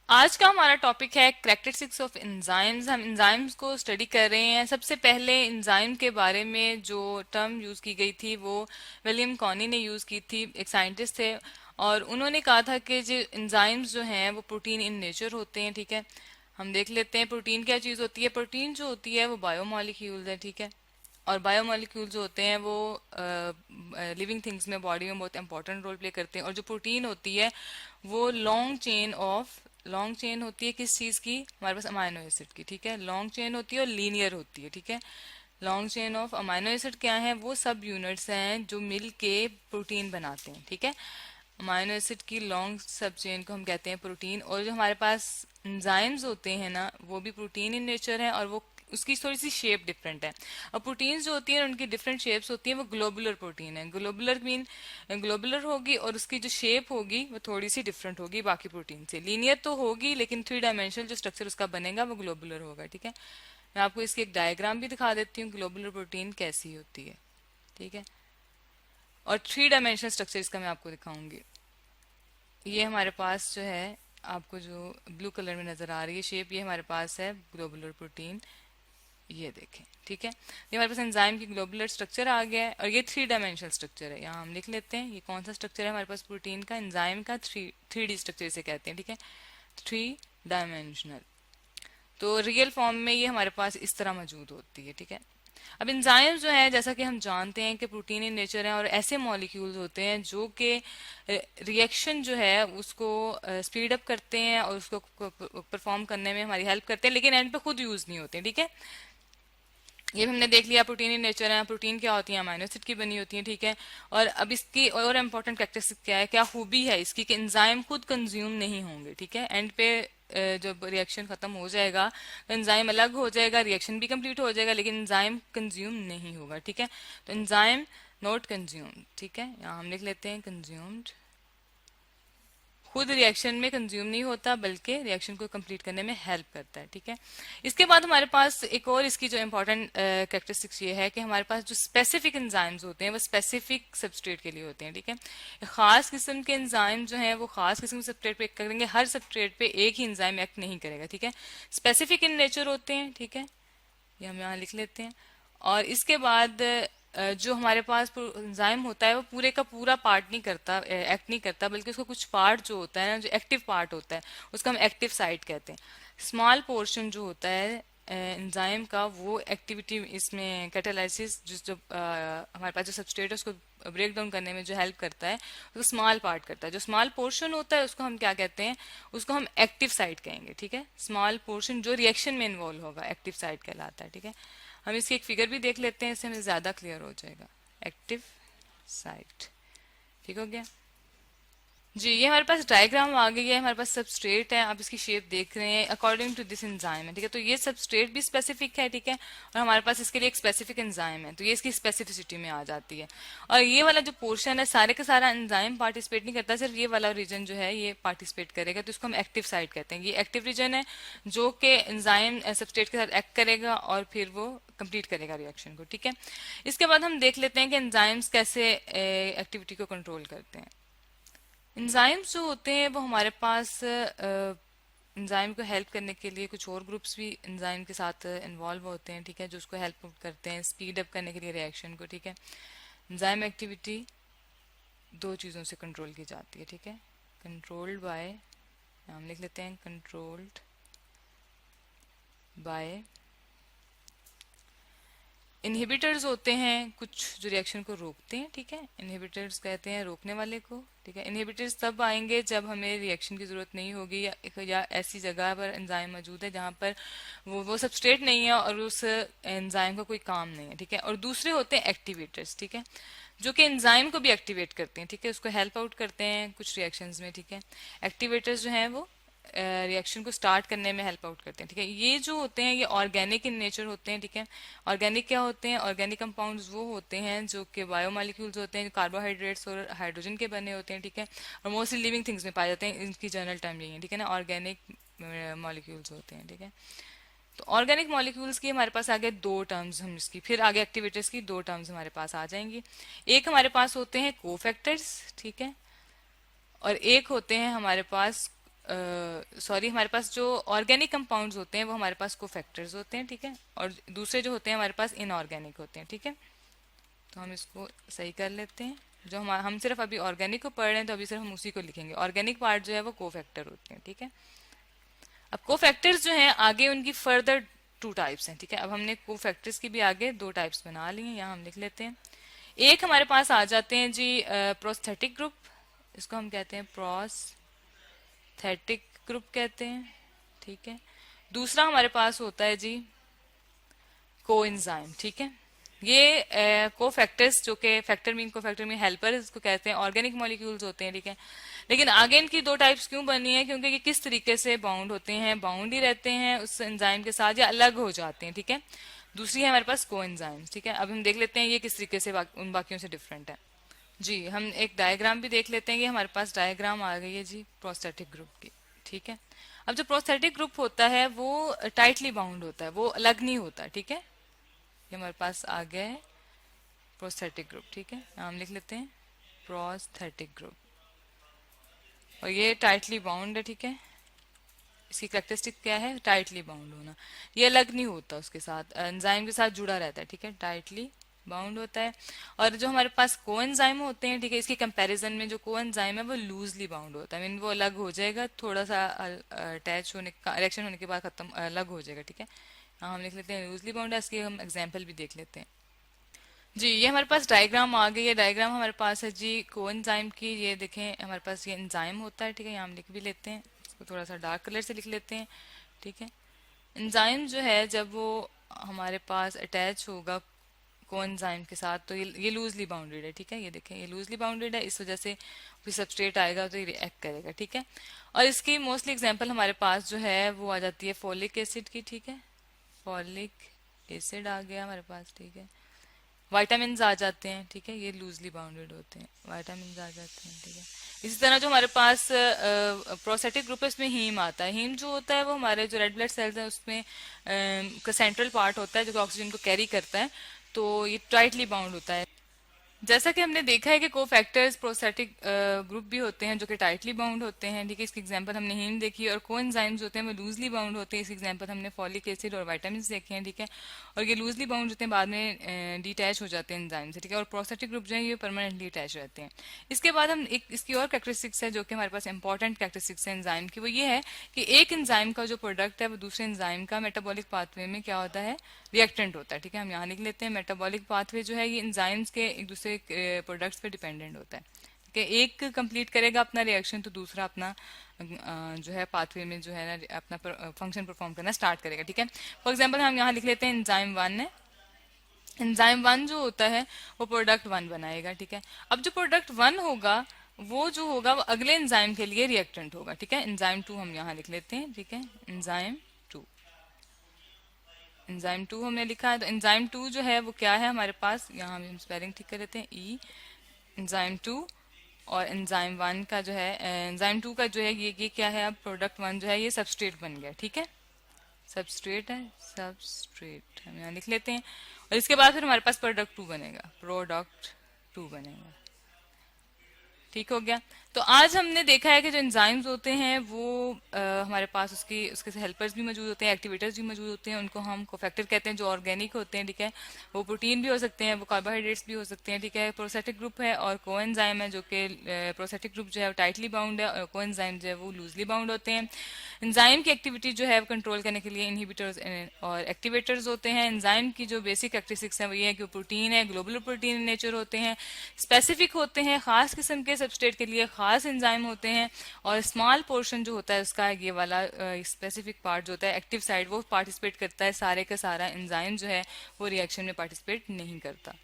आज का हमारा टॉपिक है कैरेक्टरिस्टिक्स ऑफ एंजाइम्स। हम एंजाइम्स को स्टडी कर रहे हैं। सबसे पहले एंजाइम के बारे में जो टर्म यूज की गई थी वो विलियम कॉनी ने यूज की थी, एक साइंटिस्ट थे। और उन्होंने कहा था कि जो एंजाइम्स जो हैं वो प्रोटीन इन नेचर होते हैं। ठीक है, हम देख लेते हैं प्रोटीन क्या चीज होती है। प्रोटीन जो होती है वो बायोमोलिक्यूल्स है। ठीक है, और बायोमोलिक्यूल जो होते हैं वो लिविंग थिंग्स में, बॉडी में बहुत इंपॉर्टेंट रोल प्ले करते हैं। और जो प्रोटीन होती है वो लॉन्ग चेन होती है किस चीज की, हमारे पास अमाइनो एसिड की। ठीक है, लॉन्ग चेन होती है और लीनियर होती है। ठीक है, long chain of amino acid क्या है, वो सब यूनिट्स हैं जो मिल के प्रोटीन बनाते हैं। ठीक है, अमाइनो एसिड की लॉन्ग सब चेन को हम कहते हैं प्रोटीन। और जो हमारे पास एंजाइम्स होते हैं ना, वो भी प्रोटीन इन नेचर है, और वो उसकी थोड़ी सी शेप डिफरेंट है। और प्रोटीन्स जो होती हैं उनकी डिफरेंट शेप्स होती हैं। वो ग्लोबुलर प्रोटीन है। ग्लोबुलर मीन ग्लोबुलर होगी और उसकी जो शेप होगी वो थोड़ी सी डिफरेंट होगी बाकी प्रोटीन से। लीनियर तो होगी लेकिन थ्री डायमेंशनल जो स्ट्रक्चर उसका बनेगा वो ग्लोबुलर होगा। ठीक है, मैं आपको इसकी एक डायग्राम भी दिखा देती हूँ, ग्लोबुलर प्रोटीन कैसी होती है। ठीक है, और थ्री डायमेंशनल स्ट्रक्चर इसका मैं आपको दिखाऊंगी। ये हमारे पास जो है, आपको जो ब्लू कलर में नजर आ रही है शेप, ये हमारे पास है ग्लोबुलर प्रोटीन। ये देखें। ठीक है, ये हमारे पास एंजाइम की ग्लोबुलर स्ट्रक्चर आ गया है। और ये थ्री डायमेंशनल स्ट्रक्चर है। यहाँ हम लिख लेते हैं ये कौन सा स्ट्रक्चर है हमारे पास प्रोटीन का, एंजाइम का। थ्री डी स्ट्रक्चर इसे कहते हैं। ठीक है, थ्री डायमेंशनल। तो रियल फॉर्म में ये हमारे पास इस तरह मौजूद होती है। ठीक है, अब एंजाइम जो है, जैसा कि हम जानते हैं कि प्रोटीन इन नेचर है और ऐसे मॉलिक्यूल्स होते हैं जो कि रिएक्शन जो है उसको स्पीड अप करते हैं और उसको परफॉर्म करने में हमारी हेल्प करते हैं, लेकिन एंड पे खुद यूज नहीं होते। ठीक है, ये भी हमने देख लिया प्रोटीन इन नेचर है। प्रोटीन क्या होती है, अमाइनो एसिड की बनी होती है। ठीक है, और अब इसकी और इम्पोर्टेंट कैरेक्टरिस्टिक क्या है, क्या खूबी है इसकी, कि एंजाइम खुद कंज्यूम नहीं होंगे। ठीक है, एंड पे जब रिएक्शन खत्म हो जाएगा तो एंजाइम अलग हो जाएगा, रिएक्शन भी कंप्लीट हो जाएगा, लेकिन एंजाइम कंज्यूम नहीं होगा। ठीक है, तो एंजाइम नॉट कंज्यूम्ड। ठीक है, यहाँ हम लिख लेते हैं कंज्यूम्ड। खुद रिएक्शन में कंज्यूम नहीं होता बल्कि रिएक्शन को कंप्लीट करने में हेल्प करता है। ठीक है, इसके बाद हमारे पास एक और इसकी जो इम्पोर्टेंट कैरेक्टरिस्टिक्स ये है कि हमारे पास जो स्पेसिफिक एंजाइम्स होते हैं वो स्पेसिफिक सबस्ट्रेट के लिए होते हैं। ठीक है, खास किस्म के एंजाइम जो है वो खास किस्म के सबस्ट्रेट पे एक्ट करेंगे, हर सबस्ट्रेट पे एक ही एंजाइम एक्ट नहीं करेगा। ठीक है, स्पेसिफिक इन नेचर होते हैं। ठीक है, ये हम यहाँ लिख लेते हैं। और इसके बाद जो हमारे पास एंजाइम होता है वो पूरे का पूरा पार्ट नहीं करता, एक्ट नहीं करता, बल्कि उसका कुछ पार्ट जो होता है ना, जो एक्टिव पार्ट होता है उसका हम एक्टिव साइट कहते हैं। स्मॉल पोर्शन जो होता है एंजाइम का, वो एक्टिविटी इसमें कैटालाइसिस जो हमारे पास जो सबस्ट्रेट है उसको ब्रेक डाउन करने में जो हेल्प करता है उसको स्मॉल पार्ट करता है। जो स्मॉल पोर्शन होता है उसको हम क्या कहते हैं, उसको हम एक्टिव साइट कहेंगे। ठीक है, स्मॉल पोर्शन जो रिएक्शन में इन्वॉल्व होगा एक्टिव साइट कहलाता है। ठीक है, हम इसकी एक फिगर भी देख लेते हैं, इससे हमें ज्यादा क्लियर हो जाएगा। एक्टिव साइट, ठीक हो गया जी। ये हमारे पास डायग्राम आ गई है, हमारे पास सबस्ट्रेट है, आप इसकी शेप देख रहे हैं अकॉर्डिंग टू दिस एंजाइम है। ठीक है, तो ये सबस्ट्रेट भी स्पेसिफिक है। ठीक है, और हमारे पास इसके लिए एक स्पेसिफिक एंजाइम है, तो ये इसकी स्पेसिफिसिटी में आ जाती है। और ये वाला जो पोर्शन है सारे का सारा एंजाइम पार्टिसिपेट नहीं करता, सिर्फ ये वाला रीजन जो है ये पार्टिसिपेट करेगा, तो इसको हम एक्टिव साइट कहते हैं। ये एक्टिव रीजन है जो कि एंजाइम सबस्ट्रेट के साथ एक्ट करेगा और फिर वो कंप्लीट करेगा रिएक्शन को। ठीक है, इसके बाद हम देख लेते हैं कि एंजाइम्स कैसे एक्टिविटी को कंट्रोल करते हैं। एंजाइम्स जो होते हैं वो हमारे पास एंजाइम को हेल्प करने के लिए कुछ और ग्रुप्स भी एंजाइम के साथ इन्वॉल्व होते हैं। ठीक है, जो उसको हेल्प करते हैं स्पीड अप करने के लिए रिएक्शन को। ठीक है, एंजाइम एक्टिविटी दो चीज़ों से कंट्रोल की जाती है। ठीक है, कंट्रोल्ड बाय, हम लिख लेते हैं कंट्रोल्ड बाय इनहिबिटर्स होते हैं कुछ जो रिएक्शन को रोकते हैं। ठीक है, इनहिबिटर्स कहते हैं रोकने वाले को। ठीक है, इनहिबिटर्स तब आएंगे जब हमें रिएक्शन की जरूरत नहीं होगी, या ऐसी जगह पर एंजाइम मौजूद है जहां पर वो सबस्ट्रेट नहीं है और उस एंजाइम का कोई काम नहीं है। ठीक है, और दूसरे होते हैं एक्टिवेटर्स। ठीक है, जो कि एंजाइम को भी एक्टिवेट करते हैं। ठीक है, उसको हेल्प आउट करते हैं कुछ रिएक्शंस में। ठीक है, एक्टिवेटर्स जो हैं वो रिएक्शन को स्टार्ट करने में हेल्प आउट करते हैं। ठीक है, ये जो होते हैं ये ऑर्गेनिक इन नेचर होते हैं। ठीक है, ऑर्गेनिक क्या होते हैं, ऑर्गेनिक कंपाउंड्स वो होते हैं जो कि बायोमोलिक्यूल्स होते हैं, जो कार्बोहाइड्रेट्स और हाइड्रोजन के बने होते हैं। ठीक है, और मोस्टली लिविंग थिंग्स में पाए जाते हैं, इनकी जनरल टर्म यही है। ठीक है ना, ऑर्गेनिक मॉलिक्यूल्स होते हैं। ठीक है, तो ऑर्गेनिक मॉलिक्यूल्स की हमारे पास आगे दो टर्म्स, हम इसकी फिर आगे एक्टिविटीज की दो टर्म्स हमारे पास आ जाएंगी। एक हमारे पास होते हैं कोफैक्टर्स। ठीक है, और एक होते हैं हमारे पास सॉरी, हमारे पास जो ऑर्गेनिक कंपाउंड्स होते हैं वो हमारे पास कोफैक्टर्स होते हैं, ठीक है, और दूसरे जो होते हैं हमारे पास इनऑर्गेनिक होते हैं, ठीक है। तो हम इसको सही कर लेते हैं। जो हम सिर्फ अभी ऑर्गेनिक को पढ़ रहे हैं तो अभी सिर्फ हम उसी को लिखेंगे। ऑर्गेनिक पार्ट जो है वो कोफैक्टर होते हैं, ठीक है। अब कोफैक्टर्स जो हैं आगे उनकी फर्दर टू टाइप्स हैं, ठीक है। अब हमने कोफैक्टर्स की भी आगे दो टाइप्स बना ली हैं, यहाँ हम लिख लेते हैं। एक हमारे पास आ जाते हैं जी प्रोस्थेटिक ग्रुप, इसको हम कहते हैं प्रोस्थेटिक ग्रुप कहते हैं, ठीक है। दूसरा हमारे पास होता है जी कोएंजाइम, ठीक है। ये कोफैक्टर्स जो कि फैक्टर मीन हेल्पर इसको कहते हैं, ऑर्गेनिक मॉलिक्यूल्स होते हैं, ठीक है। लेकिन आगे इनकी दो टाइप्स क्यों बनी है, क्योंकि ये किस तरीके से बाउंड होते हैं, बाउंड ही रहते हैं उस एंजाइम के साथ या अलग हो जाते हैं, ठीक है। दूसरी है हमारे पास कोएंजाइम्स, ठीक है। अब हम देख लेते हैं ये किस तरीके से उन बाकियों से डिफरेंट है। जी, हम एक डायग्राम भी देख लेते हैं। ये हमारे पास डायग्राम आ गई है जी प्रोस्थेटिक ग्रुप की, ठीक है। अब जो प्रोस्थेटिक ग्रुप होता है वो टाइटली बाउंड होता है, वो अलग नहीं होता, ठीक है। ये हमारे पास आ गया है प्रोस्थेटिक ग्रुप, ठीक है। नाम लिख लेते हैं प्रोस्थेटिक ग्रुप, और ये टाइटली बाउंड है, ठीक है। इसकी कैरेक्टरिस्टिक क्या है, टाइटली बाउंड होना। ये अलग नहीं होता, उसके साथ एंजाइम के साथ जुड़ा रहता है, ठीक है, टाइटली बाउंड होता है। और जो हमारे पास कोएंजाइम होते हैं, ठीक है, इसके कंपैरिजन में जो कोएंजाइम है वो लूजली बाउंड होता है, मीन वो अलग हो जाएगा, थोड़ा सा अटैच होने का रिएक्शन होने के बाद खत्म अलग हो जाएगा, ठीक है। हाँ, हम लिख लेते हैं लूजली बाउंड है। इसकी हम एग्जाम्पल भी देख लेते हैं। जी, ये हमारे पास डायग्राम आ गई है। डायग्राम हमारे पास है जी कोएंजाइम की। ये देखें हमारे पास ये एंजाइम होता है, ठीक है। यहाँ हम लिख भी लेते हैं, इसको थोड़ा सा डार्क कलर से लिख लेते हैं, ठीक है। एंजाइम जो है जब वो हमारे पास अटैच होगा कोएंजाइम के साथ तो ये लूजली बाउंडेड है, ठीक है। ये देखें ये लूजली बाउंडेड है, इस वजह से कोई सबस्ट्रेट आएगा तो ये रिएक्ट करेगा, ठीक है। और इसकी मोस्टली एग्जांपल हमारे पास जो है वो आ जाती है फोलिक एसिड की, ठीक है। फॉलिक एसिड आ गया हमारे पास, ठीक है। वाइटामिन आ जाते हैं, ठीक है, ये लूजली बाउंडेड होते हैं, वाइटामिन आ जाते हैं, ठीक है। इसी तरह जो हमारे पास प्रोस्थेटिक ग्रुप है उसमें हीम आता है। हीम जो होता है वो हमारे जो रेड ब्लड सेल्स हैं उसमें का सेंट्रल पार्ट होता है जो कि ऑक्सीजन को कैरी करता है, तो ये टाइटली बाउंड होता है। जैसा कि हमने देखा है कि कोफैक्टर्स प्रोस्थेटिक ग्रुप भी होते हैं जो कि टाइटली बाउंड होते हैं, ठीक है। इसकी एग्जांपल हमने हीम देखी। और कोएंजाइम्स होते हैं वो लूजली बाउंड होते हैं, इसकी एग्जांपल हमने फॉलिक एसिड और विटामिन देखे हैं, ठीक है। और ये लूजली बाउंड होते हैं, बाद में डिटैच हो जाते हैं एंजाइम से, ठीक है। और प्रोस्थेटिक ग्रुप जो है ये परमानेंटली अटैच रहते हैं। इसके बाद हम एक इसकी और कैरेक्टरिस्टिक्स है जो कि हमारे पास इंपॉर्टेंट कैरेक्टरिस्टिक्स है एंजाइम की, वो ये है कि एक एंजाइम का जो प्रोडक्ट है वो दूसरे एंजाइम का मेटाबॉलिक पाथवे में क्या होता है, रिएक्टेंट होता है, ठीक है। हम यहाँ लिख लेते हैं मेटाबॉलिक पाथवे जो है ये एंजाइम्स के एक दूसरे प्रोडक्ट्स पे डिपेंडेंट होता है, ठीक है। एक कंप्लीट करेगा अपना रिएक्शन तो दूसरा अपना जो है पाथवे में जो है ना अपना फंक्शन परफॉर्म करना स्टार्ट करेगा, ठीक है। फॉर एग्जांपल हम यहाँ लिख लेते हैं एंजाइम 1 है। एंजाइम 1 जो होता है वो प्रोडक्ट 1 बनाएगा, ठीक है। अब जो प्रोडक्ट 1 होगा वो जो होगा वो अगले एंजाइम के लिए रिएक्टेंट होगा, ठीक है। एंजाइम 2 हम यहाँ लिख लेते हैं, ठीक है। एंजाइम 2, एंजाइम 2 हमने लिखा है। तो एंजाइम 2 जो है वो क्या है हमारे पास, यहाँ हम स्पेलिंग ठीक कर देते हैं, ई एंजाइम 2। और एंजाइम 1 का जो है एंजाइम 2 का जो है ये क्या है, अब प्रोडक्ट 1 जो है ये सबस्ट्रेट बन गया, ठीक है। सबस्ट्रेट है, सबस्ट्रेट हम यहाँ लिख लेते हैं। और इसके बाद फिर हमारे पास प्रोडक्ट 2 बनेगा, प्रोडक्ट 2 बनेगा, ठीक हो गया। तो आज हमने देखा है कि जो एंजाइम्स होते हैं वो हमारे पास उसके हेल्पर्स भी मौजूद होते हैं, एक्टिवेटर्स भी मौजूद होते हैं, उनको हम कोफैक्टर कहते हैं, जो ऑर्गेनिक होते हैं, ठीक है। वो प्रोटीन भी हो सकते हैं, वो कार्बोहाइड्रेट्स भी हो सकते हैं, ठीक है। प्रोस्थेटिक ग्रुप है और कोएंजाइम है जो कि प्रोस्थेटिक ग्रुप जो है वो टाइटली बाउंड है और कोएंजाइम जो है वो लूजली बाउंड होते हैं। एंजाइम की एक्टिविटी जो है वो कंट्रोल करने के लिए इनहिबिटर्स और एक्टिवेटर्स होते हैं। एंजाइम की जो बेसिक कैरेक्टरिस्टिक्स है वो ये है कि वो प्रोटीन है, ग्लोबुलर प्रोटीन नेचर होते हैं, स्पेसिफिक होते हैं, खास किस्म के सबस्ट्रेट के लिए खास एंजाइम होते हैं। और स्मॉल पोर्शन जो होता है उसका ये वाला स्पेसिफिक पार्ट जो होता है एक्टिव साइड वो पार्टिसिपेट करता है, सारे का सारा एंजाइम जो है वो रिएक्शन में पार्टिसिपेट नहीं करता।